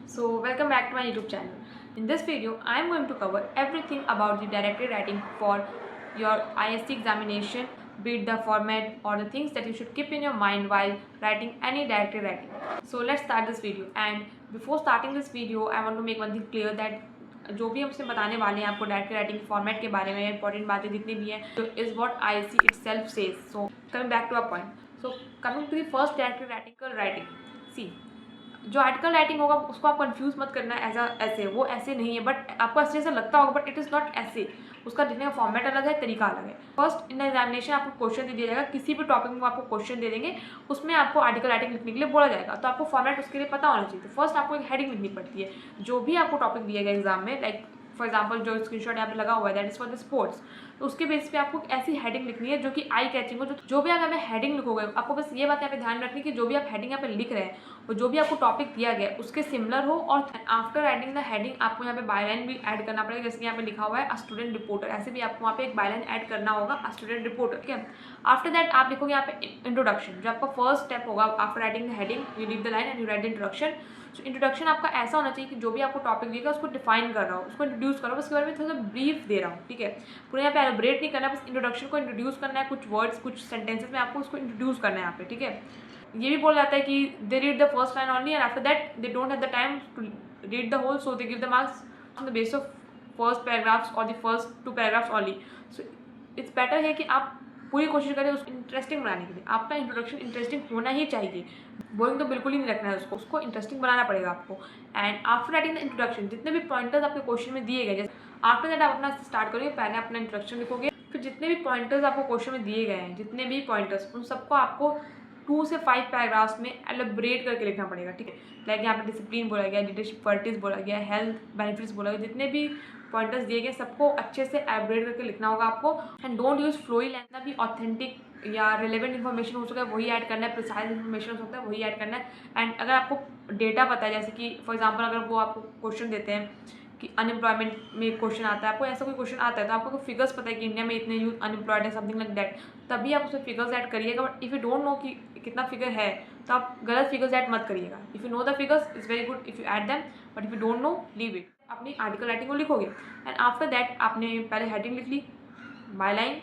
So welcome back to my YouTube channel. In this video, I am going to cover everything about the directed writing for your ISC examination, be it the format or the things that you should keep in your mind while writing any directed writing. So let's start this video. And before starting this video, I want to make one thing clear that जो भी हम उसमें बताने वाले हैं आपको direct writing format के बारे में इंपॉर्टेंट बातें जितनी भी हैं तो is what I see itself says. So coming back to a point. So coming to the first direct article writing. See, जो आर्टिकल राइटिंग होगा उसको आप कंफ्यूज मत करना एज ऐसे, वो ऐसे नहीं है. बट आपको ऐसे जैसा लगता होगा बट इट इज़ नॉट ऐसे. उसका लिखने का फॉर्मेट अलग है, तरीका अलग है. फर्स्ट इन एग्जामिनेशन आपको क्वेश्चन दे दिया जाएगा, किसी भी टॉपिक में आपको क्वेश्चन दे देंगे, उसमें आपको आर्टिकल राइटिंग लिखने के लिए बोला जाएगा. तो आपको फॉर्मेट उसके लिए पता होना चाहिए. तो फर्स्ट आपको एक हेडिंग लिखनी पड़ती है. जो भी आपको टॉपिक दिया गया एग्जाम में, लाइक फॉर एग्जाम्पल जो स्क्रीनशॉट यहाँ पे लगा हुआ है that is for the sports, तो उसके बेस पे आपको ऐसी हेडिंग लिखनी है जो कि आई कैचिंग हो. जो भी आप यहाँ पे हेडिंग लिखोगे, आपको बस ये बात यहाँ पे ध्यान रखनी कि जो भी आप हेडिंग यहाँ पे लिख रहे हैं और जो भी आपको टॉपिक दिया गया है उसके सिमिलर हो. और आफ्टर राइटिंग द हेडिंग आपको यहाँ पे बायलाइन भी ऐड करना पड़ेगा. जैसे कि यहाँ पे लिखा हुआ है अ स्टूडेंट रिपोर्टर, ऐसे भी आपको वहाँ पे एक बायलाइन ऐड करना होगा, अ स्टूडेंट रिपोर्टर. ठीक है. आफ्टर दैट आप लिखोगे यहाँ पे इंट्रोडक्शन. जो आपका फर्स्ट स्टेप होगा after writing the heading, you leave the line and you right the introduction. So introduction आपका ऐसा होना चाहिए कि जो भी आपको टॉपिक दिएगा उसको डिफाइन कर रहा हो, उसको इंट्रोड्यूस करो. उसके बारे में थोड़ा सा ब्रीफ दे रहा हूँ. ठीक है. पूरे यहाँ पे एलोबरेट नहीं करना, बस इंट्रोडक्शन को इंट्रोड्यूस करना है. कुछ वर्ड्स, कुछ सेंटेंसेस में आपको उसको इंट्रोड्यूस करना है यहाँ पे. ठीक है. ये भी बोला जाता है कि they read the first line only and after that they don't have the time to read the whole, so they give the marks on the base of first paragraphs और the first 2 paragraphs only. So it's better है कि आप पूरी कोशिश करें उसको interesting बनाने के लिए. आपका इंट्रोडक्शन इंटरेस्टिंग होना ही चाहिए. बोरिंग तो बिल्कुल ही नहीं रखना है उसको इंटरेस्टिंग बनाना पड़ेगा आपको. And after writing the introduction, जितने भी पॉइंटर्स आपके क्वेश्चन में दिए गए, जैसे आफ्टर दैट आप अपना स्टार्ट करोगे, पहले अपना इंट्रोडक्शन लिखोगे, फिर जितने भी पॉइंटर्स आपको क्वेश्चन में दिए गए हैं, जितने भी पॉइंटर्स, उन सबको आपको 2 से 5 पैराग्राफ्स में एलोबरेट करके लिखना पड़ेगा. ठीक है. लाइक यहाँ पे डिसिप्लिन बोला गया, लीडरशिप क्वालिटीज बोला गया, हेल्थ बेनिफिट्स बोला गया, जितने भी पॉइंटर्स दिए गए सबको अच्छे से एलोबरेट करके लिखना होगा आपको. And don't use flowery language. भी ऑथेंटिक या रिलेवेंट इन्फॉर्मेशन हो सकता है वही ऐड करना है, प्रिसाइज इन्फॉर्मेशन हो सकता है वही ऐड करना है. एंड अगर आपको डेटा पता है, जैसे कि फॉर एग्जांपल अगर वो आपको क्वेश्चन देते हैं कि अनएम्प्लॉयमेंट में क्वेश्चन आता है, आपको ऐसा कोई क्वेश्चन आता है तो आपको फिगर्स पता है कि इंडिया में इतने यूथ अनएम्प्लॉयड है, समथिंग लाइक दैट, तभी आप उसमें फिगर्स ऐड करिएगा. But if you don't know कि कितना फिगर है तो आप गलत फिगर्स ऐड मत करिएगा. If you know the figures is very good if you add them, but if you don't know leave it. अपनी आर्टिकल राइटिंग को लिखोगे एंड आफ्टर दैट आपने पहले हेडिंग लिख ली, बाय लाइन,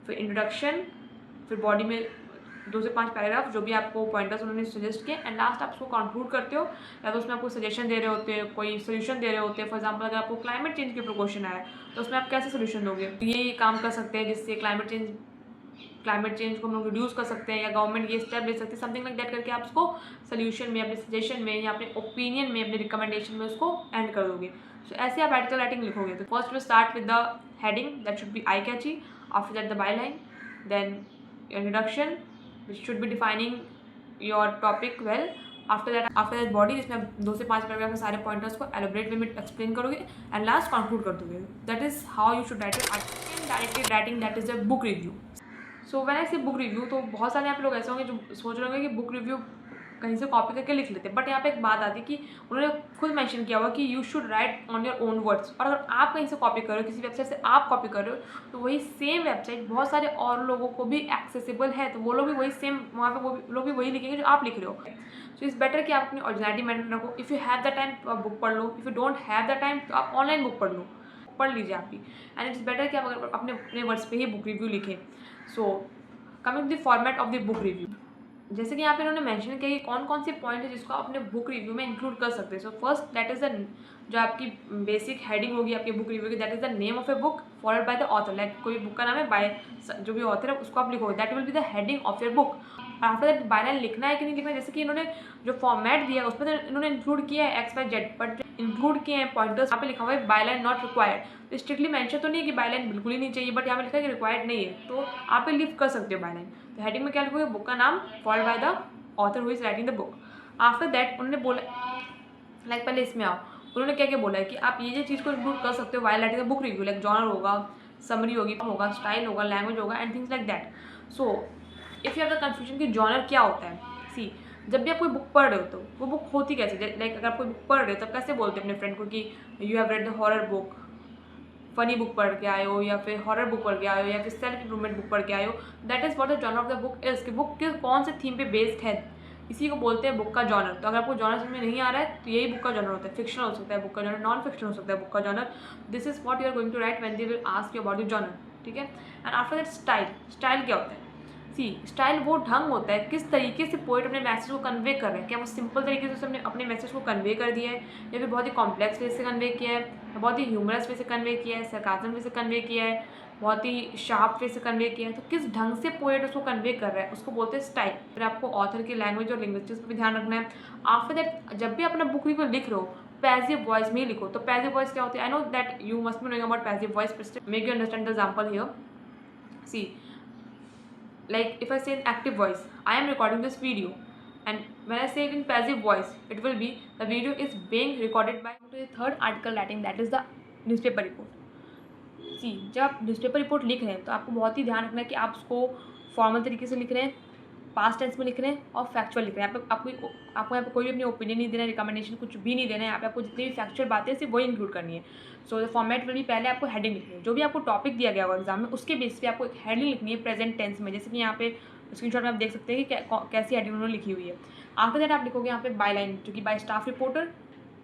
फिर इंट्रोडक्शन, फिर बॉडी में 2 से 5 पैराग्राफ जो भी आपको पॉइंटर्स उन्होंने सजेस्ट किए, एंड लास्ट आप उसको कंक्लूड करते हो या तो उसमें आपको सजेशन दे रहे होते हैं, कोई सोल्यूशन दे रहे होते हैं. फॉर एग्जांपल अगर आपको क्लाइमेट चेंज के ऊपर क्वेश्चन आया तो उसमें आप कैसे सोल्यूशन दोगे, तो ये काम कर सकते हैं जिससे क्लाइमेट चेंज को हम लोग रिड्यूस कर सकते हैं, या गवर्नमेंट ये स्टेप ले सकती है, समथिंग लाइक दैट करके आप उसको सोल्यूशन में, अपने सजेशन में या अपने ओपिनियन में, अपने रिकमेंडेशन में उसको एंड कर दोगे. सो ऐसे आप आर्टिकल राइटिंग लिखोगे. तो first will start with the heading that should be eye catchy, after that the byline, then introduction which should be defining your topic well. after that body, जिसमें आप 2 से 5 paragraph में सारे pointers को elaborate वे में explain करोगे and last conclude कर दोगे. That is how you should write it. Directed writing that is a book review. So when I से बुक रिव्यू, तो बहुत सारे यहाँ पे लोग ऐसे होंगे जो सोच रहे होंगे कि बुक रिव्यू कहीं से कॉपी करके लिख लेते हैं. बट यहाँ पे एक बात आती है कि उन्होंने खुद मेंशन किया हुआ कि you should write on your own words. और अगर आप कहीं से कॉपी कर रहे हो, किसी वेबसाइट से आप कॉपी कर रहे हो, तो वही सेम वेबसाइट बहुत सारे और लोगों को भी एक्सेसिबल है, तो वो लोग भी वही सेम वहाँ पे वो लोग भी वही लिखेंगे जो आप लिख रहे हो. सो इट्स बेटर कि आप अपनी ओरिजिनलिटी मेंटेन रखो. If you have the time तो आप बुक पढ़ लो, if you don't have the time तो आप ऑनलाइन बुक पढ़ लीजिए आप भी. एंड इट्स बेटर कि आप अगर अपने वर्ड्स पे ही बुक रिव्यू लिखें. So coming to the format of the book review, जैसे कि यहाँ पे इन्होंने मेंशन किया कि कौन कौन से पॉइंट है जिसको आप अपने बुक रिव्यू में इंक्लूड कर सकते हैं. So first that is the जो आपकी बेसिक हेडिंग होगी आपके बुक रिव्यू की, that is the name of a book followed by the author. Like कोई बुक का नाम है, बाय जो भी ऑथर है उसको आप लिखोगे, that will be the heading of your book. After that byline लिखना है कि नहीं लिखना है, जैसे कि इन्होंने जो फॉर्मेट दिया है उसमें तो इन्होंने इंक्लूड किया है XYZ, बट इंक्लूड किए हैं पॉइंटर्स यहाँ पे लिखा हुआ है बायलाइन नॉट रिक्वायर्ड. तो स्ट्रिक्टली मेंशन तो नहीं है कि बायलाइन बिल्कुल ही नहीं चाहिए, बट यहाँ पे लिखा है कि रिक्वायर्ड नहीं है, तो आप लिख कर सकते हो बायलाइन. तो हेडिंग में क्या लिखोगे, बुक का नाम followed by the author who is writing the book. After that उन्होंने बोला, लाइक पहले इसमें आओ, उन्होंने क्या क्या बोला है कि आप ये चीज़ को इंक्लूड कर सकते हो while writing the book review. Like genre होगा, समरी होगा, स्टाइल होगा, लैंग्वेज होगा and things like that. So if you have the confusion कि जॉनर क्या होता है, सी, जब भी आप कोई बुक पढ़ रहे हो तो वो बुक होती कैसे, लाइक अगर आप कोई बुक पढ़ रहे हो तब कैसे बोलते हो अपने फ्रेंड को कि you have read the horror book, funny book पढ़ के आए हो, या फिर हॉरर बुक पढ़ के आए हो, या फिर सेल्फ इम्प्रूवमेंट बुक पढ़ के आए हो. That is what the genre of the book is, कि बुक के कौन से थीम पे बेस्ड है, इसी को बोलते हैं बुक का जॉनर। तो अगर आपको जॉनर समझ में नहीं आ रहा है तो यही बुक का जॉनर होता है। फिक्शन हो सकता है बुक का जॉनर, नॉन फिक्शन हो सकता है बुक का genre. This is what you are going to write when they will ask you about the genre, ठीक है। And after that style, style क्या होता है? सी, स्टाइल वो ढंग होता है किस तरीके से पोएट अपने मैसेज को कन्वे कर रहे हैं। क्या वो सिंपल तरीके से उसने अपने मैसेज को कन्वे कर दिया है, या फिर बहुत ही कॉम्प्लेक्स वे से कन्वे किया है, बहुत ही ह्यूमरस वे से कन्वे किया है, सरकाजम वे से कन्वे किया है, बहुत ही शार्प वे से कन्वे किया है। तो किस ढंग से पोएट उसको कन्वे कर रहा है उसको बोलते हैं स्टाइल। फिर आपको ऑथर की लैंग्वेज और लिंग्विस्टिक्स पर भी ध्यान रखना है। आफ्टर दैट जब भी अपना बुक रिव्यू लिख रहे हो पैसिव वॉइस में ही लिखो। तो पैसिव वॉइस क्या होती है? I know that you must be knowing about passive voice, make you understand the example here. See, like if I say in active voice, I am recording this video, and when I say it in passive voice, it will be the video is being recorded by the third article writing, that is the newspaper report. सी, जब आप newspaper report लिख रहे हैं तो आपको बहुत ही ध्यान रखना है कि आप उसको फॉर्मल तरीके से लिख रहे हैं, पास्ट टेंस में लिख रहे हैं और फैक्चुअल लिख रहे हैं। आपको यहाँ पे कोई भी अपनी ओपिनियन नहीं देना है, रिकमेंडेशन कुछ भी नहीं देना है। यहाँ पे आपको जितनी भी फैक्चुअल बातें सिर्फ वही इंक्लूड करनी है। सो द फॉर्मेट में भी पहले आपको हेडिंग लिखनी है, जो भी आपको टॉपिक दिया गया होगा एग्जाम में उसके बेस पे आपको एक हेडिंग लिखनी है प्रेजेंट टेंस में। जैसे कि यहाँ पे स्क्रीनशॉट में आप देख सकते हैं कि कैसी हेडिंग उन्होंने लिखी हुई है। आफ्टर दैट आप लिखोगे यहाँ पे बाय लाइन, जो कि बाय स्टाफ रिपोर्टर,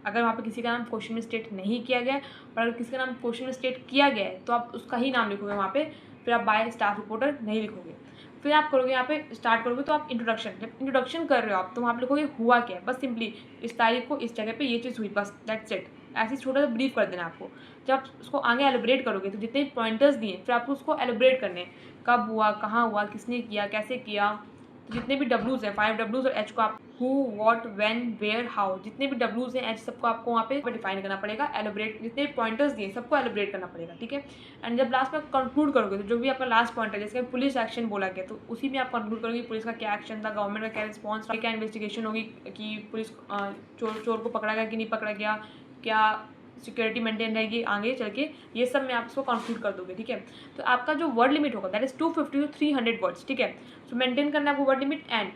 अगर वहाँ पे किसी का नाम क्वेश्चन में स्टेट नहीं किया गया है, पर अगर किसी का नाम क्वेश्चन में स्टेट किया गया है तो आप उसका ही नाम लिखोगे वहाँ पे। फिर आप बाय स्टाफ रिपोर्टर नहीं लिखोगे। फिर आप करोगे यहाँ पे स्टार्ट करोगे तो आप इंट्रोडक्शन, जब इंट्रोडक्शन कर रहे हो आप तो वहाँ पे लिखोगे हुआ क्या है, बस सिंपली इस तारीख को इस जगह पे ये चीज़ हुई, बस दैट्स इट। ऐसे छोटा सा ब्रीफ कर देना आपको। जब आप उसको आगे एलिब्रेट करोगे तो जितने पॉइंटर्स दिए फिर आपको उसको एलिब्रेट करने हैं, कब हुआ, कहाँ हुआ, किसने किया, कैसे किया। तो जितने भी डब्ल्यूज़ हैं, 5 डब्ल्यूज़ और एच को आप who, what, when, where, how, जितने भी डब्ल्यूज़ हैं, एच सबको आपको वहाँ पे डिफाइन करना पड़ेगा। एलिब्रेट जितने भी पॉइंटर्स दिए सबको एलिब्रेट करना पड़ेगा, ठीक है। एंड जब लास्ट में कंक्लूड करोगे तो जो भी आपका लास्ट पॉइंट है, जैसे पुलिस एक्शन बोला गया तो उसी में आप कंक्लूड करोगे पुलिस का क्या एक्शन था, गवर्नमेंट का क्या रिस्पॉन्स था, क्या इन्वेस्टिगेशन होगी कि पुलिस चोर को पकड़ा गया कि नहीं पकड़ा गया, क्या सिक्योरिटी मेंटेन रहेगी आगे चल के, ये सब में आप इसको कंक्लूड कर दोगे, ठीक है। तो आपका जो वर्ड लिमिट होगा दैट इज़ 250 to 300 वर्ड्स, ठीक है। सो मेंटेन करना है आपको वर्ड लिमिट। एंड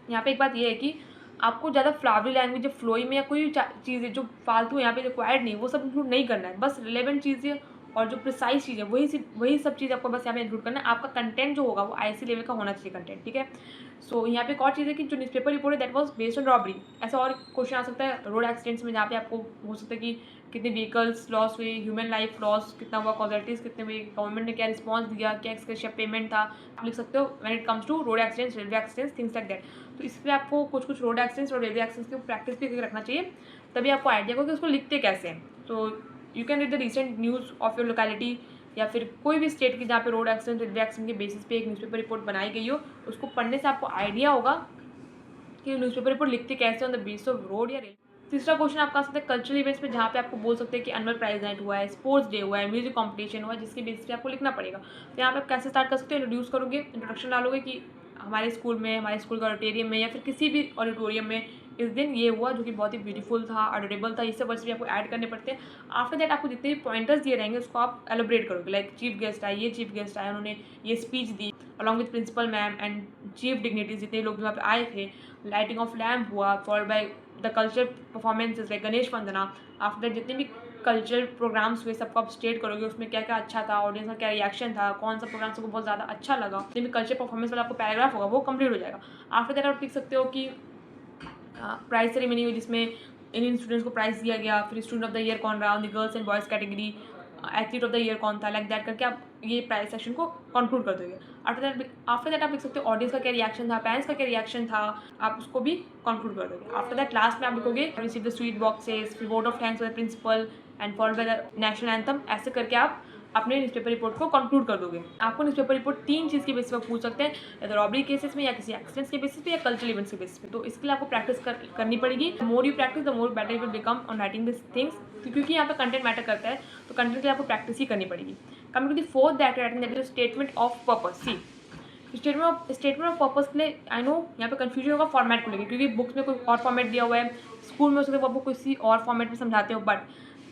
यहाँ पे एक बात ये है कि आपको ज़्यादा फ्लावरी लैंग्वेज, फ्लोई में या कोई चीज़ें जो फालतू यहाँ पे रिक्वायर्ड नहीं वो सब इंक्लूड नहीं करना है। बस रिलेवेंट चीज़ें और जो प्रिसाइज चीज़ है वही सब चीज़ आपको बस यहाँ पे इंक्लूड करना है। आपका कंटेंट जो होगा वो आईसी लेवल का होना चाहिए कंटेंट, ठीक है। सो यहाँ पे एक और चीज़ है कि जो न्यूज़पेपर रिपोर्ट है that was based on robbery. ऐसा और क्वेश्चन आ सकता है रोड एक्सीडेंट्स में, जहाँ पे आपको हो सकता है कि कितने व्हीकल्स लॉस हुए, ह्यूमन लाइफ लॉस कितना हुआ, कॉजलिटीज़ कितने हुए, गवर्नमेंट ने क्या रिस्पॉन्स दिया, क्या इसका पेमेंट था, आप लिख सकते हो when it comes to road accidents, railway accidents, things like that. तो इसलिए आपको कुछ रोड एक्सीडेंट्स और रेलवे एक्सीडेंट्स की प्रैक्टिस भी करके रखना चाहिए, तभी आपको आइडिया होगा कि उसको लिखते कैसे हैं। तो you can read the recent news of your locality या फिर कोई भी स्टेट की जहाँ पे रोड एक्सीडेंट, रेलवे एक्सीडेंट के बेसिस पे एक न्यूज़पेपर रिपोर्ट बनाई गई हो, उसको पढ़ने से आपको आइडिया होगा कि न्यूज़पेपर रिपोर्ट लिखते कैसे on the base of road या रेलवे। तीसरा क्वेश्चन आपका आ सकता है कल्चरल इवेंट्स में, जहाँ पे आपको बोल सकते हैं कि एनुअल प्राइज नाइट हुआ है, स्पोर्ट्स डे हुआ है, म्यूजिक कॉम्पिटिशन हुआ है, जिसके बेसिस पे आपको लिखना पड़ेगा। तो यहाँ पे आप कैसे स्टार्ट कर सकते हो? इंट्रोड्यूस करोगे, इंट्रोडक्शन डालोगे कि हमारे स्कूल में, हमारे स्कूल के ऑडिटोरियम में या फिर किसी भी ऑडिटोरियम में इस दिन ये हुआ जो कि बहुत ही ब्यूटीफुल था, अडोरेबल था, ये सब वर्ड्स भी आपको ऐड करने पड़ते हैं। आफ्टर दैट आपको जितने भी पॉइंटर्स दिए रहेंगे उसको आप एलिब्रेट करोगे, लाइक चीफ गेस्ट आए, ये चीफ गेस्ट आए, उन्होंने ये स्पीच दी along with principal ma'am and chief dignitaries, जितने लोग वहाँ पे आए थे। लाइटिंग ऑफ लैम्प हुआ, followed by the culture performances like Ganesh Vandana. After that जितने भी कल्चरल प्रोग्राम्स हुए सबको आप स्टेट करोगे, उसमें क्या क्या अच्छा था, ऑडियंस का क्या रिएक्शन था, कौन सा प्रोग्राम सबको बहुत ज़्यादा अच्छा लगा। जितने भी कल्चर परफॉर्मेंस वाला आपको पैराग्राफ होगा वो कंप्लीट हो जाएगा। आफ्टर दैट आप लिख सकते हो कि प्राइज सेरेमनी हुई जिसमें इंडियन स्टूडेंट्स को प्राइज़ दिया गया, फिर स्टूडेंट ऑफ द ईयर कौन रहा, girls and boys category, athlete of the year कौन था, लाइक दैट करके आप ये प्राइज सेक्शन को कंक्लूड कर दोगे। आफ्टर दैट आप लिख सकते हो ऑडियंस का क्या रिएक्शन था, पेरेंट्स का क्या रिएक्शन था, आप उसको भी कंक्लूड कर दोगे। आफ्टर दैट लास्ट में आप लिखोगे रिसीव द स्वीट बॉक्सेस, फिर vote of thanks for the principal and followed by the national anthem. ऐसे करके आप अपने न्यूज़पेपर रिपोर्ट को कंक्लूड कर दोगे। आपको न्यूज़पेपर रिपोर्ट 3 चीज़ के बेसिस पर पूछ सकते हैं, या तो रॉबरी केसेस में, या किसी एक्सीडेंट्स के बेसिस पे, या कल्चरल इवेंट्स के बेसिस पे। तो इसके लिए आपको प्रैक्टिस करनी पड़ेगी। More you practice the more better you will become on writing this things, क्योंकि यहाँ पे कंटेंट मैटर करता है, तो कंटेंट के लिए आपको प्रैक्टिस ही करनी पड़ेगी। Coming to the fourth that writing, that is statement of purpose. See, statement of purpose के लिए आई नो यहाँ पे कन्फ्यूजन होगा फॉर्मेट को लेकर, क्योंकि बुक्स में कोई और फॉर्मेट दिया हुआ है, स्कूल में उसके आपको किसी और फॉर्मेट में समझाते हो, बट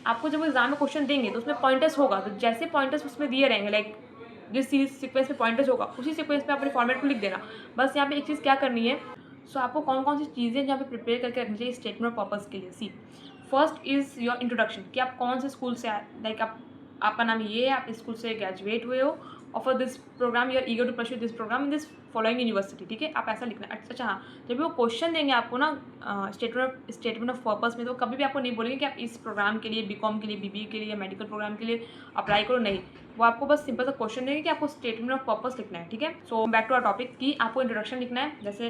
आपको जब एग्जाम में क्वेश्चन देंगे तो उसमें पॉइंटर्स होगा, तो जैसे पॉइंटर्स उसमें दिए रहेंगे, लाइक जिस सीक्वेंस में पॉइंटर्स होगा उसी सीक्वेंस में अपने फॉर्मेट को लिख देना। बस यहाँ पे एक चीज़ क्या करनी है, सो आपको कौन कौन सी चीज़ें जहाँ पे प्रिपेयर करके रखनी चाहिए स्टेटमेंट ऑफ पर्पस के लिए। सी, फर्स्ट इज़ योर इंट्रोडक्शन, कि आप कौन से स्कूल से आए, लाइक आपका नाम ये है, आप इस स्कूल से ग्रेजुएट हुए हो, और for this program you are eager to pursue this program in this following university, ठीक है, आप ऐसा लिखना है। अच्छा हाँ, जब भी वो क्वेश्चन देंगे आपको ना स्टेटमेंट ऑफ पर्पस में, तो कभी भी आपको नहीं बोलेंगे कि आप इस प्रोग्राम के लिए, बीकॉम के लिए, बीबीए के लिए या मेडिकल प्रोग्राम के लिए अप्लाई करो, नहीं। वो आपको बस सिंपल सा क्वेश्चन देंगे कि आपको स्टेटमेंट ऑफ पर्पस लिखना है, ठीक है। So back to our topic कि आपको इंट्रोडक्शन लिखना है, जैसे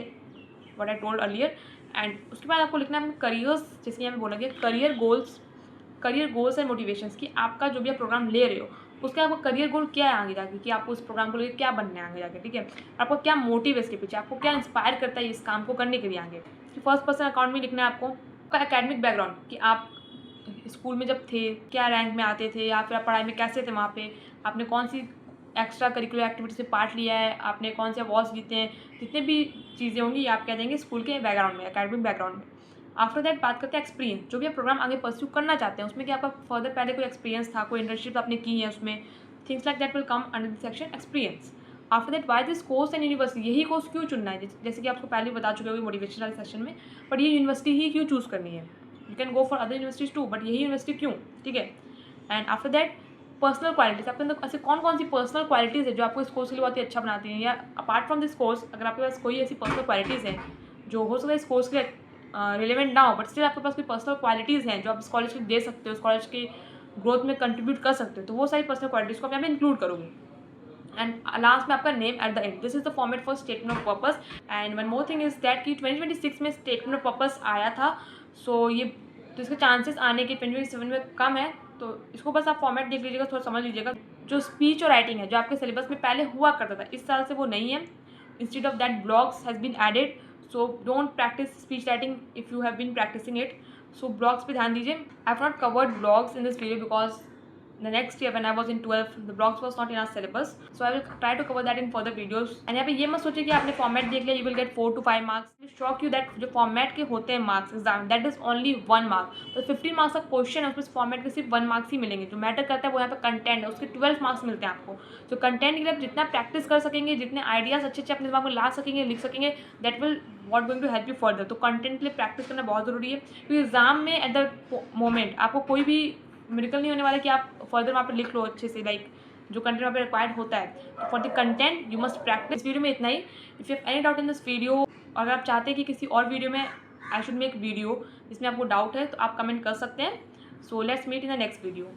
what I told earlier, and उसके बाद आपको लिखना है करियर्स, जैसे यहाँ पे बोला गया करियर गोल्स एंड मोटिवेशंस, कि आपका जो भी आप प्रोग्राम ले रहे हो उसका आपका करियर गोल क्या है आगे जाके, कि आपको उस प्रोग्राम को लेकर क्या बनना है आगे जाके, ठीक है। आपको क्या मोटिव है इसके पीछे, आपको क्या इंस्पायर करता है इस काम को करने के लिए आगे। फर्स्ट पर्सन अकाउंट में लिखना है आपको एकेडमिक बैकग्राउंड, कि आप स्कूल में जब थे क्या रैंक में आते थे, या फिर आप पढ़ाई में कैसे थे वहाँ पे, आपने कौन सी एक्स्ट्रा करिकुलर एक्टिविटीज में पार्ट लिया है, आपने कौन से अवार्ड्स जीते हैं, जितने भी चीज़ें होंगी आप कह देंगे स्कूल के बैकग्राउंड में, एकेडमिक बैकग्राउंड में। आफ्टर दैट बात करते हैं एक्सपीरियंस, जो भी आप प्रोग्राम आगे परस्यू करना चाहते हैं उसमें क्या आपका फर्दर पहले कोई एक्सपीरियंस था, कोई इंटर्नशिप आपने की है उसमें, things like that will come under the section experience. After that why this course and university, यही कोर्स क्यों चुनना है, जैसे कि आपको पहले बता चुके होंगे मोटिवेशन वाले सेशन में, बट ये यूनिवर्सिटी ही क्यों चूज़ करनी है। You can go for other universities too, but यही यूनिवर्सिटी क्यों, ठीक है। And after that personal qualities, आपके अंदर ऐसे कौन कौन सी पर्सनल क्वालिटीज़ है जो आपको इस कोर्स के लिए बहुत ही अच्छा बनाती हैं, या अपार्ट फ्रॉम दिस कोर्स अगर आपके पास कोई ऐसी पर्सनल क्वालिटीज़ हैं जो हो सकता है इस कोर्स के लिए रिलेवेंट ना हो, बट स्टिल आपके पास कोई पर्सनल क्वालिटीज़ हैं जो आप इस कॉलेज के दे सकते हो, उस कॉलेज के ग्रोथ में कंट्रीब्यूट कर सकते हो, तो वो सारी पर्सनल क्वालिटीज़ को आप यहाँ पे इंक्लूड करोगे। एंड लास्ट में आपका name at the end, this is the format for statement of purpose. And one more thing is that कि 2026 में स्टेटमेंट ऑफ पर्पस आया था, सो ये तो इसके चांसेस आने के 2027 में कम है, तो इसको बस आप फॉर्मेट देख लीजिएगा, थोड़ा समझ लीजिएगा। जो स्पीच और राइटिंग है जो आपके सिलेबस में पहले हुआ करता था, इस साल से वो नहीं है। Instead of that blogs has been added, so don't practice speech writing if you have been practicing it. So blogs पे ध्यान दीजिए। I have not covered blogs in this video because the next year when I was in 12th the blogs was not in our syllabus, so I will try to cover that in further videos। and यहाँ पे ये मत सोचिए कि आपने format देख लिया you will get 4 to 5 marks, shock you that जो फॉर्मेट के होते हैं marks exam that is only 1 mark, तो 15 मार्क्स का क्वेश्चन है उसमें फॉर्मेट के सिर्फ 1 मार्क्स ही मिलेंगे। जो मैटर करता है वो यहाँ पे कंटेंट है, उसके 12 मार्क्स मिलते हैं आपको। तो कंटेंट के लिए आप जितना प्रैक्टिस कर सकेंगे, जितने आइडियाज अच्छे अच्छे अपने दिमाग में ला सकेंगे, लिख सकेंगे, that will what going to help you further. तो कंटेंट के लिए प्रैक्टिस करना बहुत ज़रूरी है, क्योंकि एग्जाम में एट द मोमेंट आपको कोई भी मेडिकल नहीं होने वाला कि आप फर्दर वहाँ पर लिख लो अच्छे से, लाइक जो कंटेंट वहाँ पे रिक्वायर्ड होता है for the content you must practise. इस वीडियो में इतना ही। If you have any doubt in this video, अगर आप चाहते हैं कि किसी और वीडियो में आई शुड मेक वीडियो जिसमें आपको डाउट है, तो आप कमेंट कर सकते हैं। So let's meet in the next video.